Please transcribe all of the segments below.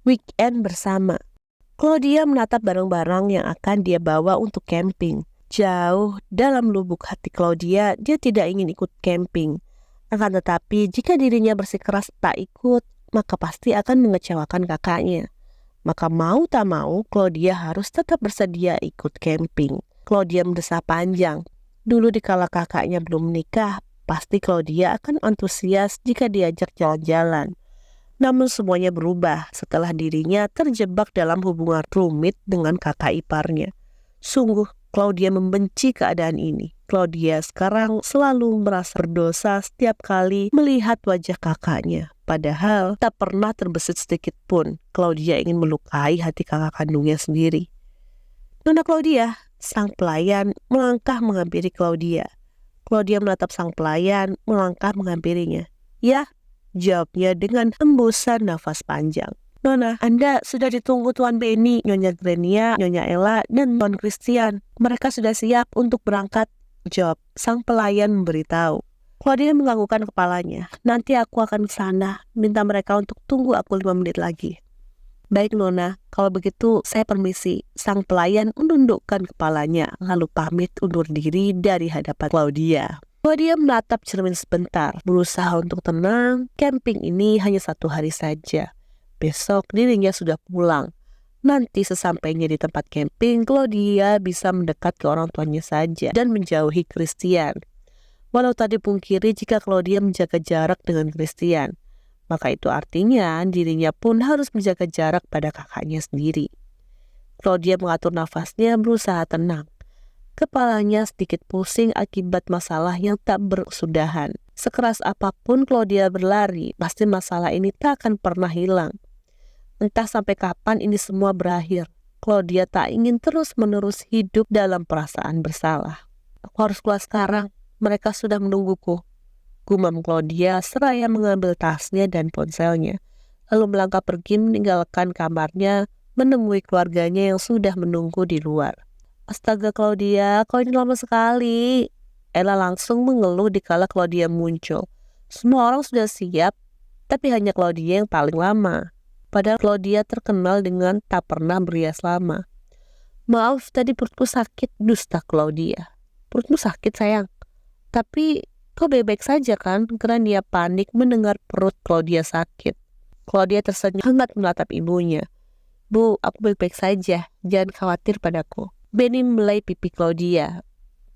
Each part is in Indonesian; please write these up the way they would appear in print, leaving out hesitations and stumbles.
weekend bersama. Claudia menatap barang-barang yang akan dia bawa untuk camping. Jauh dalam lubuk hati Claudia, dia tidak ingin ikut camping. Akan tetapi, jika dirinya bersikeras tak ikut, maka pasti akan mengecewakan kakaknya. Maka mau tak mau, Claudia harus tetap bersedia ikut camping. Claudia mendesah panjang. Dulu dikala kakaknya belum menikah, pasti Claudia akan antusias jika diajak jalan-jalan. Namun semuanya berubah setelah dirinya terjebak dalam hubungan rumit dengan kakak iparnya. Sungguh, Claudia membenci keadaan ini. Claudia sekarang selalu merasa berdosa setiap kali melihat wajah kakaknya. Padahal tak pernah terbesit sedikit pun Claudia ingin melukai hati kakak kandungnya sendiri. Nona Claudia, sang pelayan melangkah menghampiri Claudia. Claudia menatap sang pelayan melangkah menghampirinya. Ya, jawabnya dengan hembusan nafas panjang. Nona, Anda sudah ditunggu Tuan Benny, Nyonya Grenia, Nyonya Ella, dan Tuan Christian. Mereka sudah siap untuk berangkat, jawab sang pelayan memberitahu. Claudia menganggukkan kepalanya. Nanti aku akan ke sana, minta mereka untuk tunggu aku 5 menit lagi. Baik Nona, kalau begitu saya permisi. Sang pelayan menundukkan kepalanya, lalu pamit undur diri dari hadapan Claudia. Claudia menatap cermin sebentar, berusaha untuk tenang. Camping ini hanya 1 hari saja. Besok dirinya sudah pulang. Nanti sesampainya di tempat camping, Claudia bisa mendekat ke orang tuanya saja dan menjauhi Christian. Walau tadi pungkiri jika Claudia menjaga jarak dengan Christian, maka itu artinya dirinya pun harus menjaga jarak pada kakaknya sendiri. Claudia mengatur nafasnya, berusaha tenang. Kepalanya sedikit pusing akibat masalah yang tak berkesudahan. Sekeras apapun Claudia berlari, pasti masalah ini tak akan pernah hilang. Entah sampai kapan ini semua berakhir. Claudia tak ingin terus-menerus hidup dalam perasaan bersalah. Aku harus keluar sekarang, mereka sudah menungguku, gumam Claudia seraya mengambil tasnya dan ponselnya. Lalu melangkah pergi meninggalkan kamarnya, menemui keluarganya yang sudah menunggu di luar. Astaga Claudia, kau ini lama sekali. Ella langsung mengeluh dikala Claudia muncul. Semua orang sudah siap, tapi hanya Claudia yang paling lama. Padahal Claudia terkenal dengan tak pernah berias lama. Maaf, tadi perutku sakit, dusta Claudia. Perutmu sakit sayang. Tapi kau baik-baik saja kan? Grenia panik mendengar perut Claudia sakit. Claudia tersenyum hangat menatap ibunya. Bu, aku baik-baik saja, jangan khawatir padaku. Benny membelai pipi Claudia.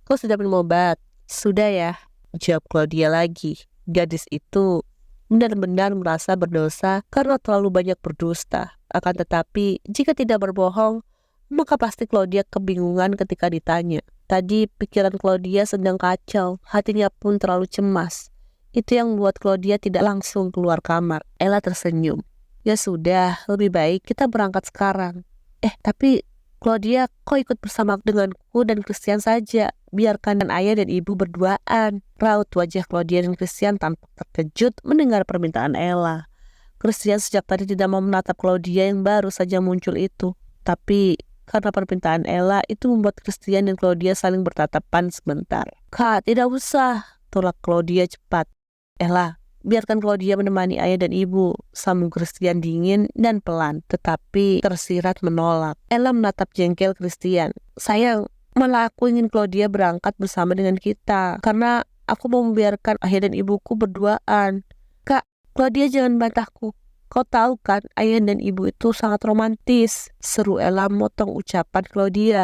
Kau sudah minum obat? Sudah ya, jawab Claudia lagi. Gadis itu benar-benar merasa berdosa karena terlalu banyak berdusta. Akan tetapi, jika tidak berbohong, maka pasti Claudia kebingungan ketika ditanya. Tadi pikiran Claudia sedang kacau, hatinya pun terlalu cemas. Itu yang membuat Claudia tidak langsung keluar kamar. Ella tersenyum. Ya sudah, lebih baik kita berangkat sekarang. Tapi Claudia, kau ikut bersama denganku dan Christian saja. Biarkan ayah dan ibu berduaan. Raut wajah Claudia dan Christian tampak terkejut mendengar permintaan Ella. Christian sejak tadi tidak mau menatap Claudia yang baru saja muncul itu. Tapi karena permintaan Ella itu membuat Christian dan Claudia saling bertatapan sebentar. Kak, tidak usah, tolak Claudia cepat. Ella, biarkan Claudia menemani ayah dan ibu, sambung Christian dingin dan pelan, tetapi tersirat menolak. Ella menatap jengkel Christian. Sayang, malah aku ingin Claudia berangkat bersama dengan kita, karena aku mau membiarkan ayah dan ibuku berduaan. Kak, Claudia jangan bantahku. Kau tahu kan, ayah dan ibu itu sangat romantis, seru Ella memotong ucapan Claudia.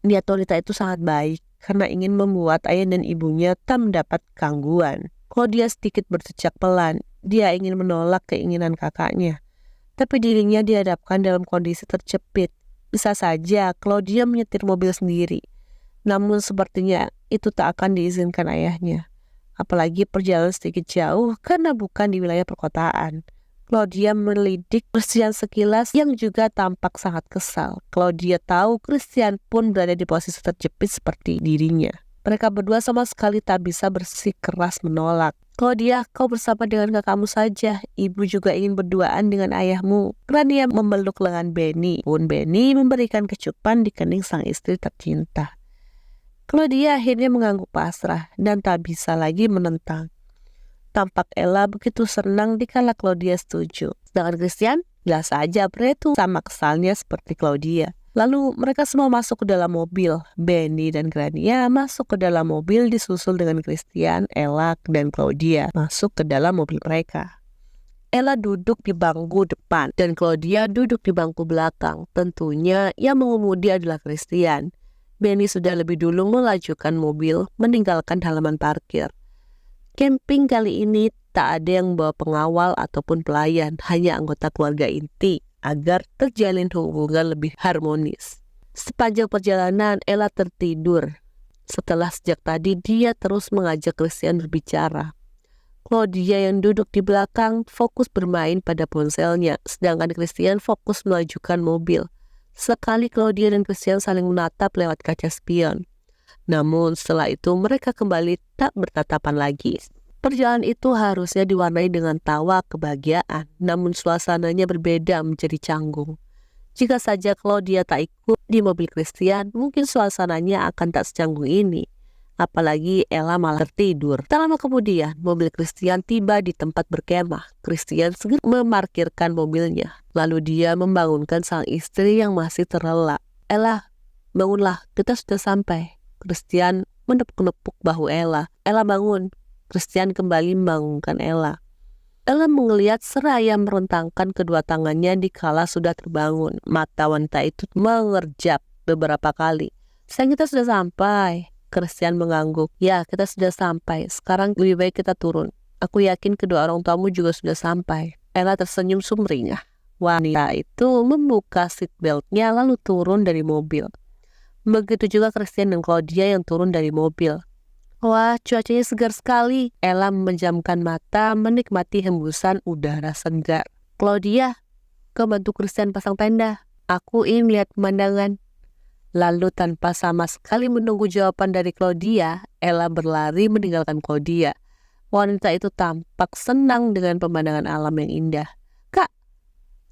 Niat wanita itu sangat baik, karena ingin membuat ayah dan ibunya tak mendapat gangguan. Claudia sedikit bercecak pelan, dia ingin menolak keinginan kakaknya. Tapi dirinya dihadapkan dalam kondisi terjepit. Bisa saja Claudia menyetir mobil sendiri. Namun sepertinya itu tak akan diizinkan ayahnya. Apalagi perjalanan sedikit jauh karena bukan di wilayah perkotaan. Claudia melidik Christian sekilas yang juga tampak sangat kesal. Claudia tahu Christian pun berada di posisi terjepit seperti dirinya. Mereka berdua sama sekali tak bisa bersikeras menolak. Claudia, kau bersama dengan kakakmu saja. Ibu juga ingin berduaan dengan ayahmu. Grania memeluk lengan Benny. Pun Benny memberikan kecupan di kening sang istri tercinta. Claudia akhirnya mengangguk pasrah dan tak bisa lagi menentang. Tampak Ella begitu senang dikala Claudia setuju. Sedangkan Christian, Jelas saja pria itu sama kesalnya seperti Claudia. Lalu mereka semua masuk ke dalam mobil. Benny dan Grania masuk ke dalam mobil disusul dengan Christian, Ella, dan Claudia masuk ke dalam mobil mereka. Ella duduk di bangku depan dan Claudia duduk di bangku belakang. Tentunya yang mengemudi adalah Christian. Benny sudah lebih dulu melajukan mobil meninggalkan halaman parkir. Camping kali ini tak ada yang membawa pengawal ataupun pelayan, hanya anggota keluarga inti agar terjalin hubungan lebih harmonis. Sepanjang perjalanan Ella tertidur. Setelah sejak tadi dia terus mengajak Christian berbicara. Claudia yang duduk di belakang fokus bermain pada ponselnya, sedangkan Christian fokus melajukan mobil. Sekali Claudia dan Christian saling menatap lewat kaca spion. Namun setelah itu mereka kembali tak bertatapan lagi. Perjalanan itu harusnya diwarnai dengan tawa kebahagiaan, namun suasananya berbeda menjadi canggung. Jika saja Claudia tak ikut di mobil Christian, mungkin suasananya akan tak secanggung ini. Apalagi Ella malah tertidur. Tak lama kemudian, mobil Christian tiba di tempat berkemah. Christian segera memarkirkan mobilnya. Lalu dia membangunkan sang istri yang masih terlelap. Ella, bangunlah, kita sudah sampai. Christian menepuk-nepuk bahu Ella. Ella bangun. Christian kembali membangunkan Ella. Ella melihat seraya merentangkan kedua tangannya dikala sudah terbangun. Mata wanita itu mengerjap beberapa kali. Sayang, kita sudah sampai. Christian mengangguk. Ya, kita sudah sampai. Sekarang lebih baik kita turun. Aku yakin kedua orang tuamu juga sudah sampai. Ella tersenyum sumringah. Wanita itu membuka seatbeltnya lalu turun dari mobil. Begitu juga Christian dan Claudia yang turun dari mobil. Wah, cuacanya segar sekali. Ella memejamkan mata menikmati hembusan udara segar. Claudia, kau bantu Christian pasang tenda. Aku ingin melihat pemandangan. Lalu tanpa sama sekali menunggu jawaban dari Claudia, Ella berlari meninggalkan Claudia. Wanita itu tampak senang dengan pemandangan alam yang indah. Kak,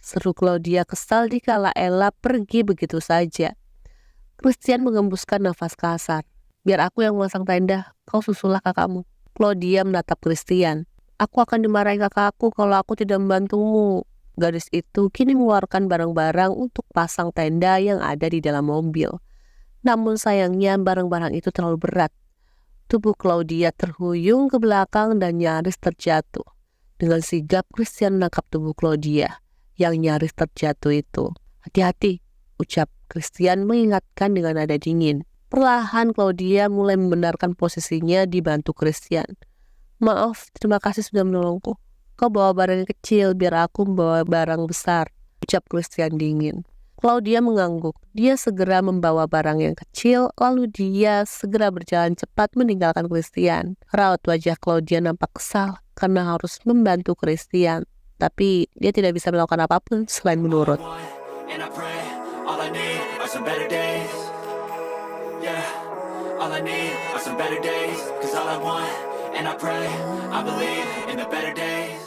seru Claudia kesal dikala Ella pergi begitu saja. Christian mengembuskan nafas kasar. Biar aku yang memasang tenda, kau susullah kakakmu. Claudia menatap Christian. Aku akan dimarahi kakakku kalau aku tidak membantumu. Gadis itu kini mengeluarkan barang-barang untuk pasang tenda yang ada di dalam mobil. Namun sayangnya barang-barang itu terlalu berat. Tubuh Claudia terhuyung ke belakang dan nyaris terjatuh. Dengan sigap Christian menangkap tubuh Claudia yang nyaris terjatuh itu. Hati-hati, ucap Christian mengingatkan dengan nada dingin. Perlahan Claudia mulai membenarkan posisinya dibantu Christian. Maaf, terima kasih sudah menolongku. Kau bawa barang yang kecil, biar aku membawa barang besar, ucap Christian dingin. Claudia mengangguk. Dia segera membawa barang yang kecil, lalu dia segera berjalan cepat meninggalkan Christian. Raut wajah Claudia nampak kesal karena harus membantu Christian. Tapi dia tidak bisa melakukan apapun selain menurut. All I need are some better days, 'cause all I want, and I pray, I believe in the better days.